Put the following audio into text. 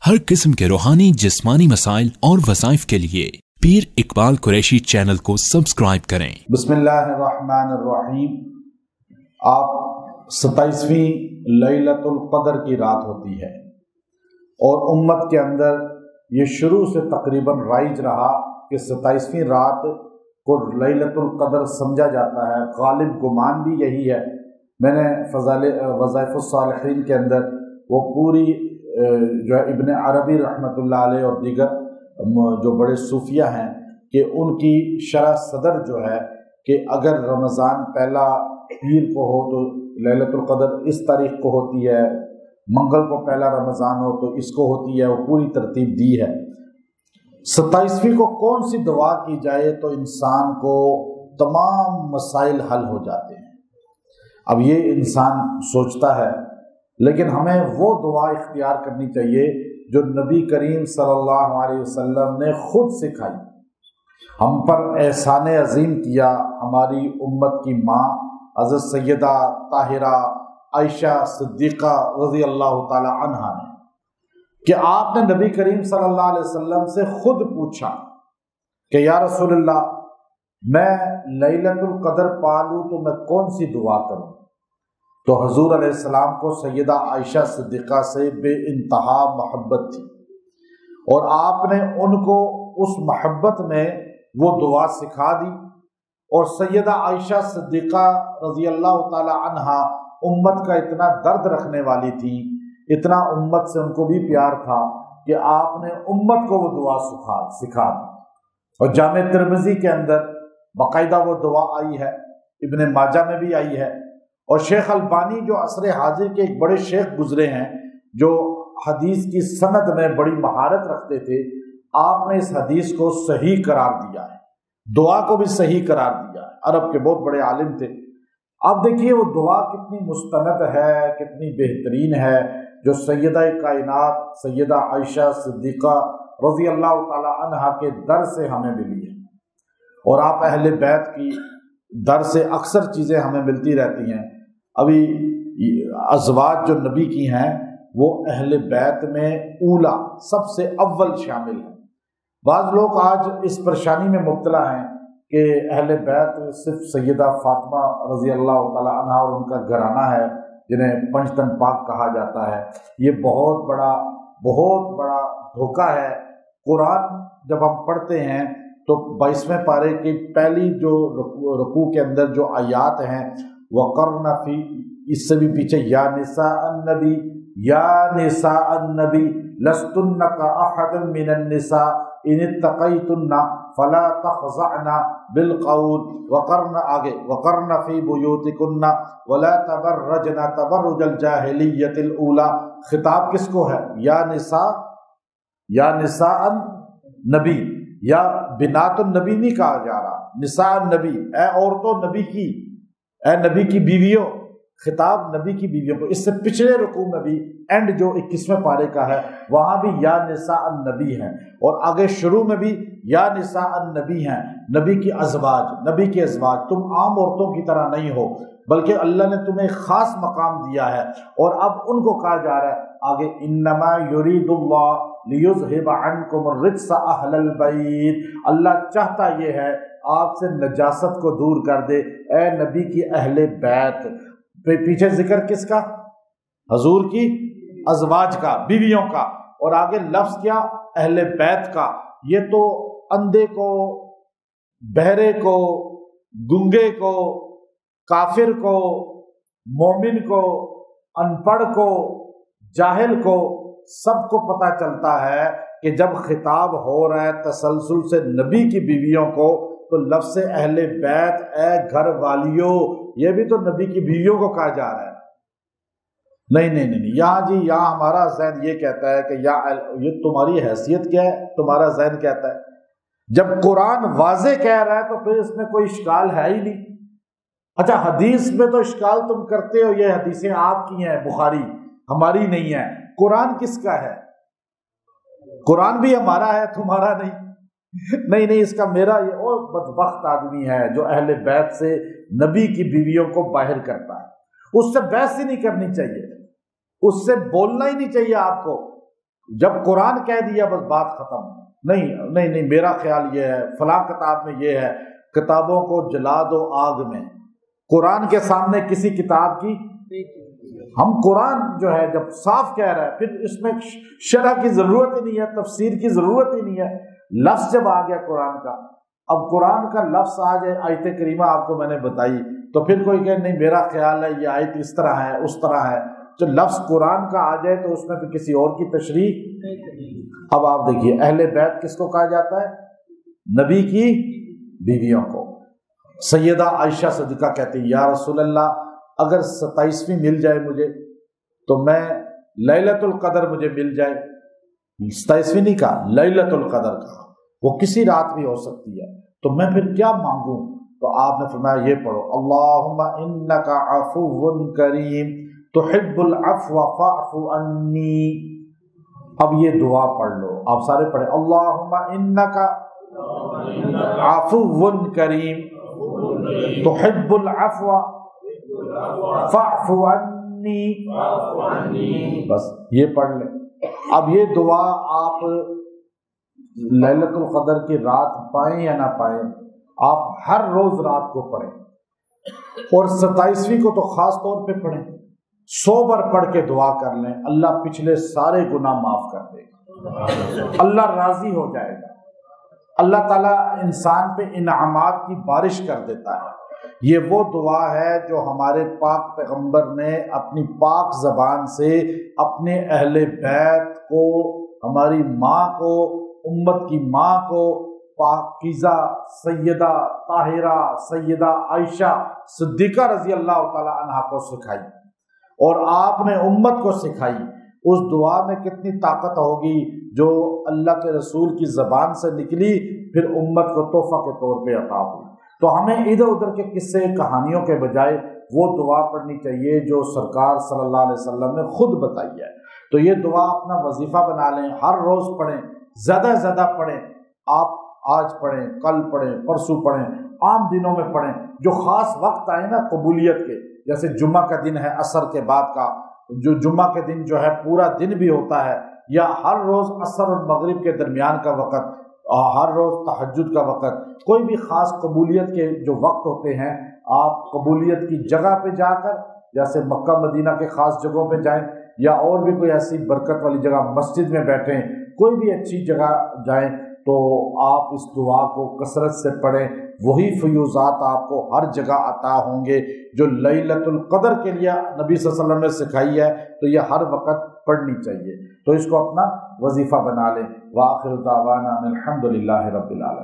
हर किस्म के रूहानी जिस्मानी मसाइल और वज़ाइफ के लिए पीर इकबाल कुरैशी चैनल को सब्सक्राइब करें। बिस्मिल्लाहिर्रहमानिर्रहीम। आप 27वीं लैलतुल क़द्र की रात होती है और उम्मत के अंदर ये शुरू से तकरीबन राइज रहा कि 27वीं रात को लैलतुल क़द्र समझा जाता है। गालिब गुमान भी यही है। मैंने वज़ाइफ़ुस सालिहीन के अंदर वो पूरी जो है इब्न अरबी रहमतुल्लाह अलैह और दीगर जो बड़े सूफिया हैं कि उनकी शरह सदर जो है कि अगर रमज़ान पहला पीर को हो तो लैलतुल क़द्र इस तारीख को होती है, मंगल को पहला रमज़ान हो तो इसको होती है, वो पूरी तरतीब दी है। 27वीं को कौन सी दुआ की जाए तो इंसान को तमाम मसाइल हल हो जाते हैं। अब ये इंसान सोचता है, लेकिन हमें वो दुआ इख्तियार करनी चाहिए जो नबी करीम सल्लल्लाहु अलैहि वसल्लम ने खुद सिखाई। हम पर एहसान अजीम किया हमारी उम्मत की माँ हज़रत सैयदा ताहिरा आयशा सिद्दीक़ा रज़ी अल्लाह ताला अन्हा ने कि आपने नबी करीम सल्लल्लाहु अलैहि वसल्लम से खुद पूछा कि या रसूलल्लाह, मैं लैलतुल क़द्र पा लूँ तो मैं कौन सी दुआ करूँ। तो हजूर अलैहिस्सलाम को सैयदा आयशा सिद्दीक़ा से बेइंतहा मोहब्बत थी और आपने उनको उस मोहब्बत में वो दुआ सिखा दी। और सैयदा आयशा सिद्दीक़ा रज़ी अल्लाह ताला अन्हा उम्मत का इतना दर्द रखने वाली थी, इतना उम्मत से उनको भी प्यार था कि आपने उम्मत को वो दुआ सिखा दी। और जामे तिर्मिज़ी के अंदर बाकायदा वो दुआ आई है, इब्न माजा में भी आई है। और शेख अलबानी जो असर हाजिर के एक बड़े शेख गुजरे हैं, जो हदीस की सनद में बड़ी महारत रखते थे, आपने इस हदीस को सही करार दिया है, दुआ को भी सही करार दिया है। अरब के बहुत बड़े आलिम थे। अब देखिए वो दुआ कितनी मुस्तनद है, कितनी बेहतरीन है, जो सैयदा कायनात सैयदा आयशा सिद्दीक़ा रज़ी अल्लाह ताला अन्हा के दर से हमें मिली है। और आप अहले बैत की दर से अक्सर चीज़ें हमें मिलती रहती हैं। अभी अज़वाज जो नबी की हैं वो अहले बैत में ऊला सबसे अव्वल शामिल हैं। बाज़ लोग आज इस परेशानी में मुब्तला हैं कि अहले बैत सिर्फ सैयदा फातिमा रज़ी अल्लाह ताला अन्हा और उनका घराना है जिन्हें पंचतन पाक कहा जाता है। ये बहुत बड़ा धोखा है। कुरान जब हम पढ़ते हैं तो 22वें पारे की पहली जो रुकू के अंदर जो आयात हैं, वक़र्न फी, इससे भी पीछे या निसा अन्नबी लस्तुन्न का अहदन मिनन निसा इन इत्तक़ैतुन्ना फला तख़ज़अना बिलक़ौल वक़र्न, आगे वक़र्न फी बुयूतिकुन्ना वला तबर्रजना तबर्रुजल जाहिलिय्यतिल ऊला। खिताब किसको है? या निसा अन्नबी, या बिनातुन नबी नहीं कहा जा रहा, निसा नबी, ए औरतों नबी की, ए नबी की बीवियों, खिताब नबी की बीवियों को। इससे पिछले रुकू में भी एंड जो 21वें पारे का है वहां भी या निसा अन्नबी है, और आगे शुरू में भी या निसा अन्नबी हैं, नबी की अज़वाज। तुम आम औरतों की तरह नहीं हो, बल्कि अल्लाह ने तुम्हें खास मकाम दिया है। और अब उनको कहा जा रहा है आगे, इन्नमा युरीदुल्लाह लियुज़हिब अन्कुम रिज्स अहलल बैत, अल्लाह चाहता ये है आपसे नजासत को दूर कर दे, ए नबी की अहले बैत। पीछे जिक्र किसका? हजूर की अज़वाज का, बीवियों का। और आगे लफ्ज क्या? अहले बैत का। ये तो अंधे को, बहरे को, गुंगे को, काफिर को, मोमिन को, अनपढ़ को, जाहिल को, सबको पता चलता है कि जब खिताब हो रहा है तसलसल से नबी की बीवियों को, तो लफ्ज़ अहले बैत, ए घर वालियों, ये भी तो नबी की बीवियों को कहा जा रहा है। नहीं, यहाँ हमारा ज़हन ये कहता है कि ये तुम्हारी हैसियत क्या है, तुम्हारा ज़हन कहता है। जब कुरान वाज़े कह रहा है तो फिर इसमें कोई इश्काल है ही नहीं। अच्छा, हदीस में तो इश्काल तुम करते हो, ये हदीसें आपकी हैं बुखारी, हमारी नहीं है। कुरान किसका है? कुरान भी हमारा है, तुम्हारा नहीं, इसका मेरा। ये और बदबख्त आदमी है जो अहले बैत से नबी की बीवियों को बाहर करता है। उससे बहस ही नहीं करनी चाहिए, उससे बोलना ही नहीं चाहिए आपको। جب قرآن کہہ دیا بس بات ختم، نہیں میرا خیال یہ ہے، فلاں کتاب میں یہ ہے، کتابوں کو جلا دو آگ میں، قرآن کے سامنے کسی کتاب کی، ہم قرآن جو ہے جب صاف کہہ رہا ہے پھر اس میں شرح کی ضرورت ہی نہیں ہے، تفسیر کی ضرورت ہی نہیں ہے، لفظ جب آ گیا قرآن کا، اب قرآن کا لفظ آ جائے، آیت کریمہ آپ کو میں نے بتائی، تو پھر کوئی کہے نہیں میرا خیال ہے یہ آیت اس طرح ہے اس طرح ہے، جو لفظ قرآن کا آ جائے تو اس میں پھر کسی اور کی تشریح۔ اب آپ دیکھیے اہل بیت کس کو کہا جاتا ہے؟ نبی کی بیویوں کو۔ سیدہ عائشہ صدیقہ کہتی ہیں یا رسول اللہ اگر 27ویں مل جائے مجھے تو میں لیلۃ القدر مجھے مل جائے، 27ویں نہیں کہا، لیلۃ القدر کہا، وہ کسی رات بھی ہو سکتی ہے، تو میں پھر کیا مانگوں؟ تو آپ نے فرمایا یہ پڑھو اللہم انک عفو کریم تحب العفو فاعف عنی۔ اب یہ دعا پڑھ لو، آپ سارے پڑھیں اللہم انک عفو کریم تحب العفو فاعف عنی، بس یہ پڑھ لیں۔ اب یہ دعا آپ لیلۃ القدر کی رات پائیں یا نہ پائیں، آپ ہر روز رات کو پڑھیں، اور 27ویں کو تو خاص طور پہ پڑھیں، 100 بار پڑھ کے دعا کر لیں، اللہ پچھلے سارے گناہ معاف کر دے گا، اللہ راضی ہو جائے گا، اللہ تعالیٰ انسان پہ انعامات کی بارش کر دیتا ہے۔ یہ وہ دعا ہے جو ہمارے پاک پیغمبر نے اپنی پاک زبان سے اپنے اہل بیت کو، ہماری ماں کو، امت کی ماں کو، پاکیزہ سیدہ طاہرہ سیدہ عائشہ صدیقہ رضی اللہ تعالی عنہا کو سکھائی، اور آپ نے امت کو سکھائی۔ اس دعا میں کتنی طاقت ہوگی جو اللہ کے رسول کی زبان سے نکلی، پھر امت کو تحفہ کے طور پہ عطا ہوئی۔ تو ہمیں ادھر ادھر کے قصے کہانیوں کے بجائے وہ دعا پڑھنی چاہیے جو سرکار صلی اللہ علیہ وسلم نے خود بتائی ہے۔ تو یہ دعا اپنا وظیفہ بنا لیں، ہر روز پڑھیں، زیادہ سے زیادہ پڑھیں، آپ آج پڑھیں، کل پڑھیں، پرسوں پڑھیں، عام دنوں میں پڑھیں، جو خاص وقت آئے نا قبولیت کے، جیسے جمعہ کا دن ہے عصر کے بعد کا، جو جمعہ کے دن جو ہے پورا دن بھی ہوتا ہے، یا ہر روز عصر اور مغرب کے درمیان کا وقت، ہر روز تہجد کا وقت، کوئی بھی خاص قبولیت کے جو وقت ہوتے ہیں، آپ قبولیت کی جگہ پہ جا کر، جیسے مکہ مدینہ کے خاص جگہوں پہ جائیں، یا اور بھی کوئی ایسی برکت والی جگہ مسجد میں بیٹھیں، کوئی بھی اچھی جگہ جائیں، تو آپ اس دعا کو کثرت سے پڑھیں، وہی فیوزات آپ کو ہر جگہ عطا ہوں گے جو لیلۃ القدر کے لیے نبی صلی اللہ علیہ وسلم نے سکھائی ہے، تو یہ ہر وقت پڑھنی چاہیے۔ تو اس کو اپنا وظیفہ بنا لیں۔ وآخر دعوانا الحمد للہ رب العالمین۔